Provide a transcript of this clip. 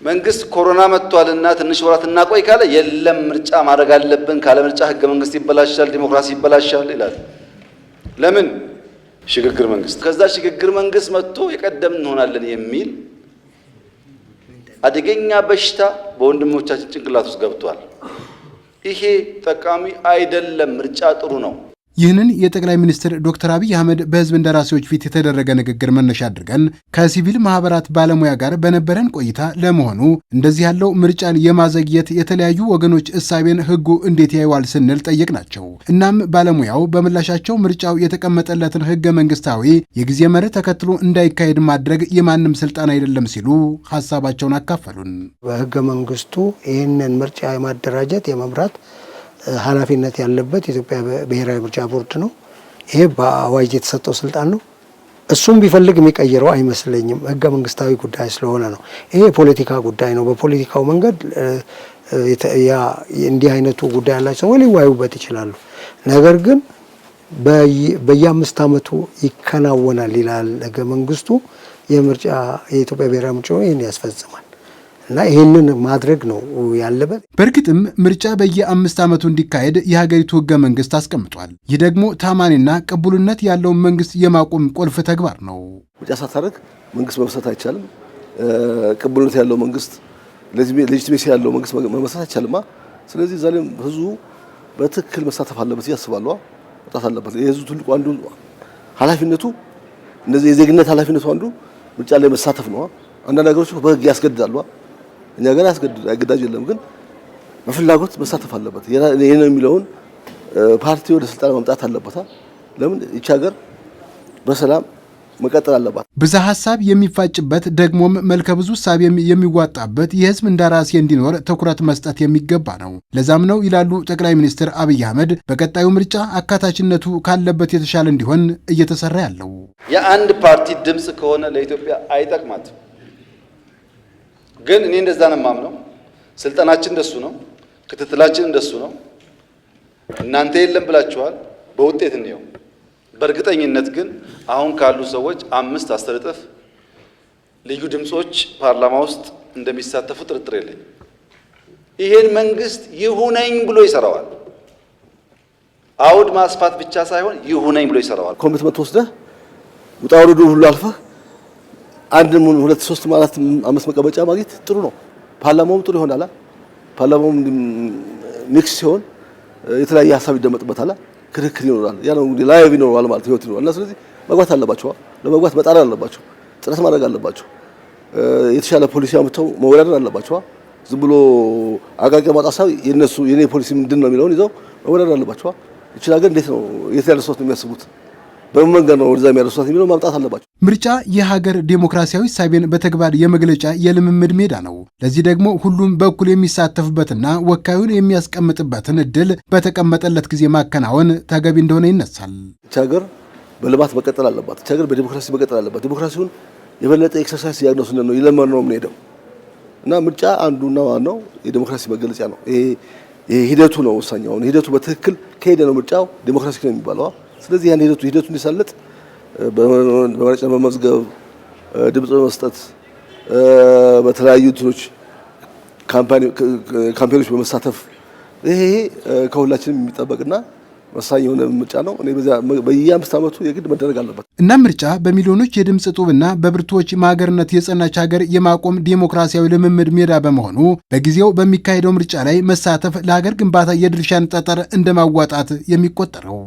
መንግስት ኮሮና መጥቷልና ትንሽ ወራት እናቆይ ካለ የለም ምርጫ ማድረግ አለብን ካለ ምርጫ ህገ መንግስት ይበላሻል ዲሞክራሲ ይበላሻል ይላል ለምን ሽግግር መንግስት ከዛ ሽግግር መንግስት መጥቶ የቀደም እንሆናለን የሚል አደገኛ በሽታ በወንድሞቻችን ጭንቅላት ውስጥ ገብቷል ይሄ ጠቃሚ አይደለም ምርጫ ጥሩ ነው ይህንን የጠቅላይ ሚኒስትር ዶክተር አብይ አህመድ በህዝብ እንደራሴዎች ፊት የተደረገ ንግግር መነሻ አድርገን ከሲቪል ማህበራት ባለሙያ ጋር በነበረን ቆይታ ለመሆኑ እንደዚህ ያለው ምርጫን የማዘግየት የተለያዩ ወገኖች እሳቤን ህጉ እንዴት ያዩዋል ስንል ጠየቅናቸው። እናም ባለሙያው በምላሻቸው ምርጫው የተቀመጠለትን ህገ መንግስታዊ የጊዜ መርህ ተከትሎ እንዳይካሄድ ማድረግ የማንም ስልጣን አይደለም ሲሉ ሐሳባቸውን አካፈሉን። በህገ መንግስቱ ይህንን ምርጫ የማደራጀት የመምራት ኃላፊነት ያለበት የኢትዮጵያ ብሔራዊ ምርጫ ቦርድ ነው። ይሄ በአዋጅ የተሰጠው ስልጣን ነው። እሱም ቢፈልግ የሚቀይረው አይመስለኝም። ህገ መንግስታዊ ጉዳይ ስለሆነ ነው። ይሄ የፖለቲካ ጉዳይ ነው። በፖለቲካው መንገድ እንዲህ አይነቱ ጉዳይ ያላቸው ሰዎች ሊወያዩበት ይችላሉ። ነገር ግን በየ5 ዓመቱ ይከናወናል ይላል ህገ መንግስቱ። የኢትዮጵያ ብሔራዊ ምርጫ ይህን ያስፈጽማል እና ይህንን ማድረግ ነው ያለበት። በእርግጥም ምርጫ በየ5 ዓመቱ እንዲካሄድ የሀገሪቱ ህገ መንግስት አስቀምጧል። ይህ ደግሞ ታማኒና ቅቡልነት ያለውን መንግስት የማቆም ቁልፍ ተግባር ነው። ምርጫ ሳታደርግ መንግስት መመስረት አይቻልም። ቅቡልነት ያለው መንግስት ሌጂቲሜሲ ያለው መንግስት መመስረት አይቻልማ። ስለዚህ ዛሬም ህዝቡ በትክክል መሳተፍ አለበት ያስባሉ። ወጣት አለበት። የህዝቡ ትልቁ አንዱ ኃላፊነቱ እንደዚህ የዜግነት ኃላፊነቱ አንዱ ምርጫ ላይ መሳተፍ ነው። አንዳንድ ነገሮች በህግ ያስገድዳሉ። እኛ ጋር ያስገድዳጅ የለም፣ ግን በፍላጎት መሳተፍ አለበት። ይሄ ነው የሚለውን ፓርቲ ወደ ስልጣን መምጣት አለበት። ለምን ይህች ሀገር በሰላም መቀጠል አለባት። ብዝሃ ሐሳብ የሚፋጭበት ደግሞም መልከ ብዙ ሐሳብ የሚዋጣበት የህዝብ እንደራሴ እንዲኖር ትኩረት መስጠት የሚገባ ነው። ለዛም ነው ይላሉ ጠቅላይ ሚኒስትር አብይ አህመድ በቀጣዩ ምርጫ አካታችነቱ ካለበት የተሻለ እንዲሆን እየተሰራ ያለው። የአንድ ፓርቲ ድምጽ ከሆነ ለኢትዮጵያ አይጠቅማትም። ግን እኔ እንደዛ ነው የማምነው። ስልጣናችን እንደሱ ነው፣ ክትትላችን እንደሱ ነው። እናንተ የለም ብላችኋል፣ በውጤት እንየው። በእርግጠኝነት ግን አሁን ካሉ ሰዎች 5-10 እጥፍ ልዩ ድምጾች ፓርላማ ውስጥ እንደሚሳተፉ ጥርጥር የለኝ። ይሄን መንግስት ይሁነኝ ብሎ ይሰራዋል። አውድ ማስፋት ብቻ ሳይሆን ይሁነኝ ብሎ ይሰራዋል። ኮሚትመንት ወስደህ ውጣ ውረዱ ሁሉ አልፈህ 1 2 3 4 5 መቀመጫ ማግኘት ጥሩ ነው። ፓርላማውም ጥሩ ይሆናል። ፓርላማውም ሚክስ ሲሆን የተለያየ ሀሳብ ይደመጥበታል። ክርክር ይኖራል። ያ ነው እንግዲህ ላይቭ ይኖራል ማለት ህይወት ይኖራል። እና ስለዚህ መግባት አለባቸው። ለመግባት መጣር አለባቸው። ጥረት ማድረግ አለባቸው። የተሻለ ፖሊሲ አምጥተው መወዳደር አለባቸው። ዝም ብሎ አቃቂ ማጣሳው የኔ ፖሊሲ ምንድነው የሚለውን ይዘው መወዳደር አለባቸው። እቺ ነገር እንዴት ነው የተያለሰው የሚያስቡት በመንገድ ነው ወደዛ የሚያደርሱት የሚለው ማምጣት አለባቸው። ምርጫ የሀገር ዴሞክራሲያዊ ሳቢን በተግባር የመግለጫ የልምምድ ሜዳ ነው። ለዚህ ደግሞ ሁሉም በኩል የሚሳተፍበትና ወካዩን የሚያስቀምጥበትን እድል በተቀመጠለት ጊዜ ማከናወን ተገቢ እንደሆነ ይነሳል። እቺ ሀገር በልማት መቀጠል አለባት። እቺ ሀገር በዲሞክራሲ መቀጠል አለባት። ዲሞክራሲውን የበለጠ ኤክሰርሳይዝ ያግነሱን ነው ይለመር ነው የምንሄደው እና ምርጫ አንዱና ዋናው የዲሞክራሲ መገለጫ ነው። ይሄ ሂደቱ ነው ወሳኛው። ሂደቱ በትክክል ከሄደ ነው ምርጫው ዲሞክራሲ ነው የሚባለው። ስለዚህ ያን ሂደቱ እንዲሳለጥ በመረጫ በመዝገብ ድምጽ በመስጠት በተለያዩ እንትኖች ካምፔኖች በመሳተፍ ይሄ ከሁላችንም የሚጠበቅና ወሳኝ የሆነ ምርጫ ነው። እኔ በየ5 ዓመቱ የግድ መደረግ አለበት እና ምርጫ በሚሊዮኖች የድምጽ ጡብና በብርቱዎች ማገርነት የጸናች ሀገር የማቆም ዲሞክራሲያዊ ልምምድ ሜዳ በመሆኑ በጊዜው በሚካሄደው ምርጫ ላይ መሳተፍ ለሀገር ግንባታ የድርሻን ጠጠር እንደማዋጣት የሚቆጠረው